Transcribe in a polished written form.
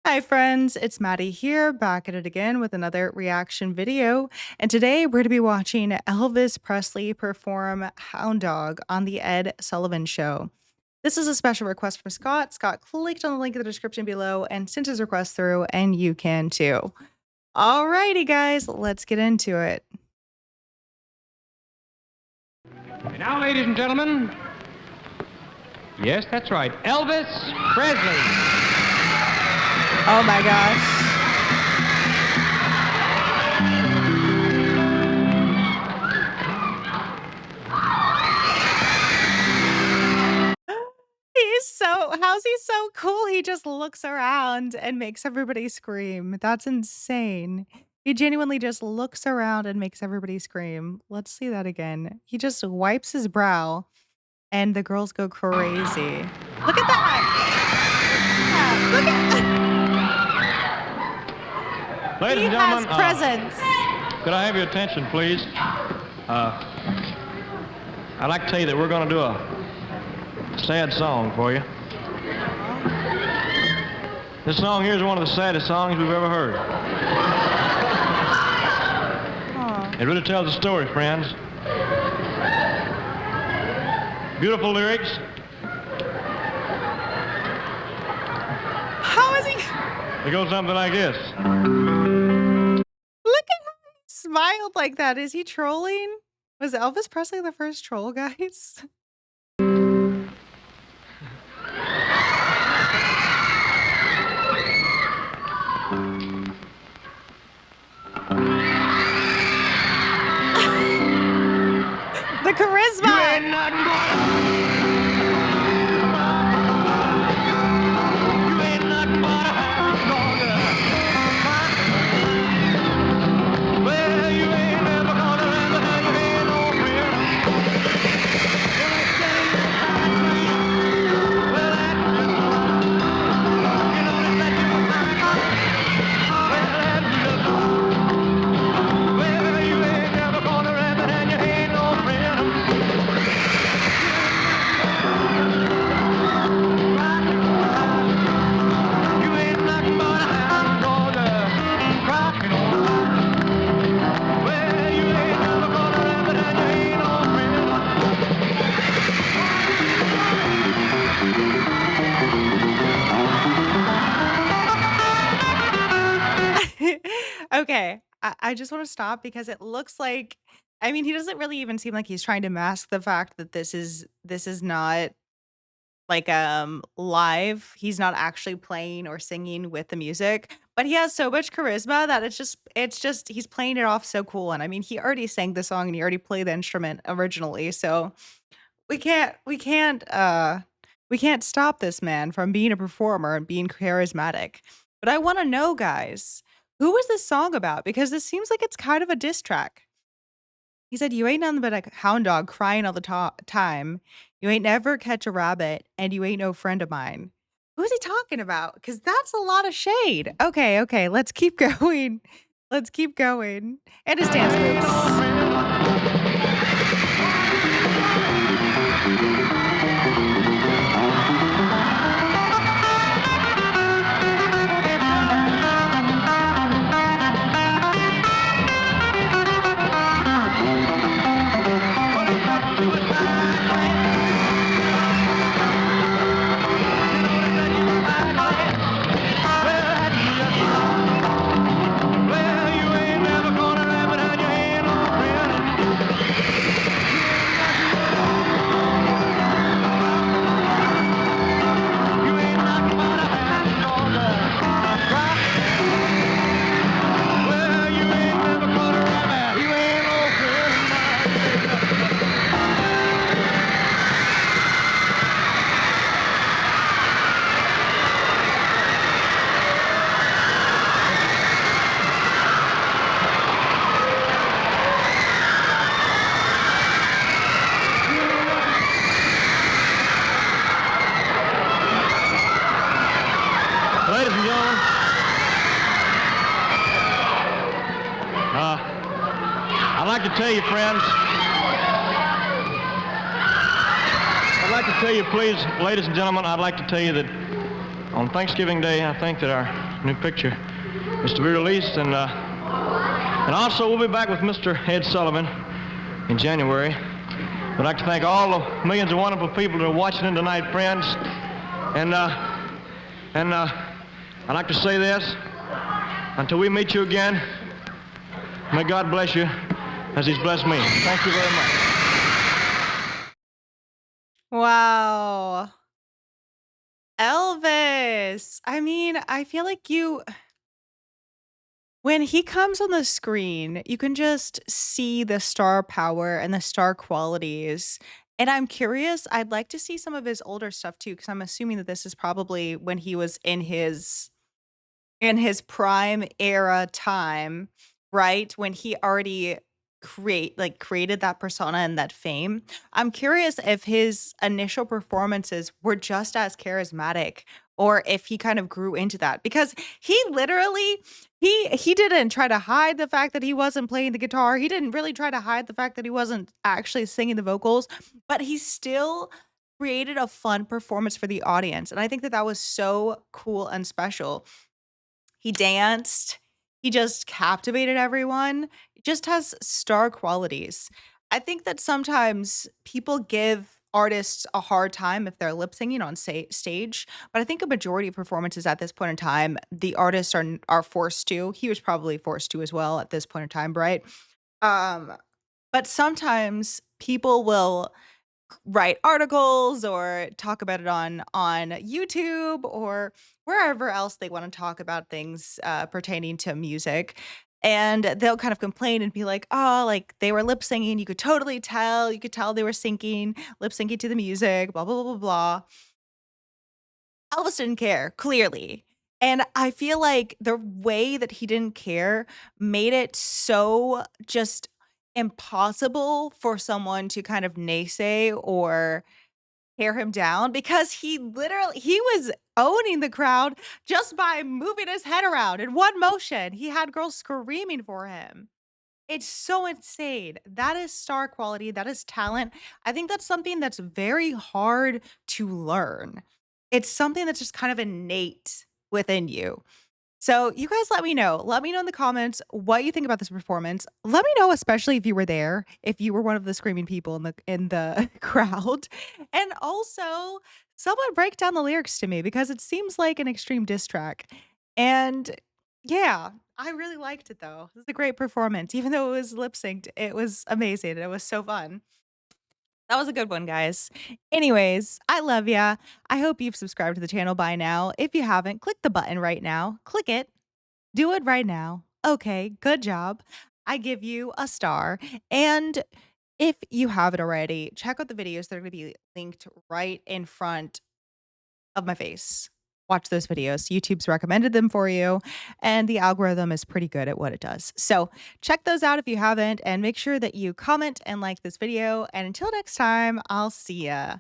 Hi friends, it's Maddie here, back at it again with another reaction video. And today we're going to be watching Elvis Presley perform Hound Dog on the Ed Sullivan Show. This is a special request from Scott. Scott clicked on the link in the description below and sent his request through, and you can too. Alrighty guys, let's get into it. And now, ladies and gentlemen, yes, that's right, Elvis Presley. Oh my gosh. How's he so cool? He just looks around and makes everybody scream. That's insane. He genuinely just looks around and makes everybody scream. Let's see that again. He just wipes his brow and the girls go crazy. Look at that. Yeah, look at Ladies He and has gentlemen, presence. could I have your attention, please? I'd like to tell you that we're going to do a sad song for you. This song here is one of the saddest songs we've ever heard. Aw. It really tells a story, friends. Beautiful lyrics. How is he? It goes something like this. Look at how he smiled like that. Is he trolling? Was Elvis Presley the first troll, guys? The charisma! Okay, I just wanna stop because it looks like I mean, he doesn't really even seem like he's trying to mask the fact that this is not, like, live. He's not actually playing or singing with the music, but he has so much charisma that it's just he's playing it off so cool, and I mean, he already sang the song and he already played the instrument originally, so we can't stop this man from being a performer and being charismatic. But I wanna know, guys, who was this song about? Because this seems like it's kind of a diss track. He said, "You ain't nothing but a hound dog crying all the time. You ain't never catch a rabbit, and you ain't no friend of mine." Who's he talking about? Because that's a lot of shade. Okay, okay, let's keep going. Let's keep going. And his dance moves. Ladies and gentlemen, I'd like to tell you, friends, I'd like to tell you, please, ladies and gentlemen, I'd like to tell you that on Thanksgiving Day, I think that our new picture is to be released, and also we'll be back with Mr. Ed Sullivan in January. I'd like to thank all the millions of wonderful people that are watching in tonight, friends, and I'd like to say this: until we meet you again, may God bless you as He's blessed me. Thank you very much. Wow. Elvis. I mean, I feel like when he comes on the screen, you can just see the star power and the star qualities. And I'm curious, I'd like to see some of his older stuff too, because I'm assuming that this is probably when he was in his prime era time, right? When he already created that persona and that fame. I'm curious if his initial performances were just as charismatic or if he kind of grew into that because he literally he didn't try to hide the fact that he wasn't playing the guitar. He didn't really try to hide the fact that he wasn't actually singing the vocals, but he still created a fun performance for the audience. And I think that that was so cool and special. He danced. He just captivated everyone. It just has star qualities. I think that sometimes people give artists a hard time if they're lip singing on stage, but I think a majority of performances at this point in time, the artists are forced to. He was probably forced to as well at this point in time, right? Um, but sometimes people will write articles or talk about it on YouTube or wherever else they want to talk about things pertaining to music. And they'll kind of complain and be like, "Oh, like they were lip singing. You could totally tell. You could tell they were lip syncing to the music. Blah blah blah blah blah." Elvis didn't care, clearly. And I feel like the way that he didn't care made it so just impossible for someone to kind of naysay or tear him down because he was owning the crowd just by moving his head around in one motion. He had girls screaming for him. It's so insane. That is star quality, that is talent. I think that's something that's very hard to learn. It's something that's just kind of innate within you. So, you guys let me know. Let me know in the comments what you think about this performance. Let me know especially if you were there, if you were one of the screaming people in the crowd. And also, someone break down the lyrics to me because it seems like an extreme diss track. And yeah, I really liked it though. It was a great performance. Even though it was lip synced, it was amazing. It was so fun. That was a good one, guys. Anyways, I love ya. I hope you've subscribed to the channel by now. If you haven't, click the button right now. Click it. Do it right now. Okay, good job. I give you a star. And if you haven't already, check out the videos that are going to be linked right in front of my face. Watch those videos. YouTube's recommended them for you, and the algorithm is pretty good at what it does. So check those out if you haven't, and make sure that you comment and like this video. And until next time, I'll see ya.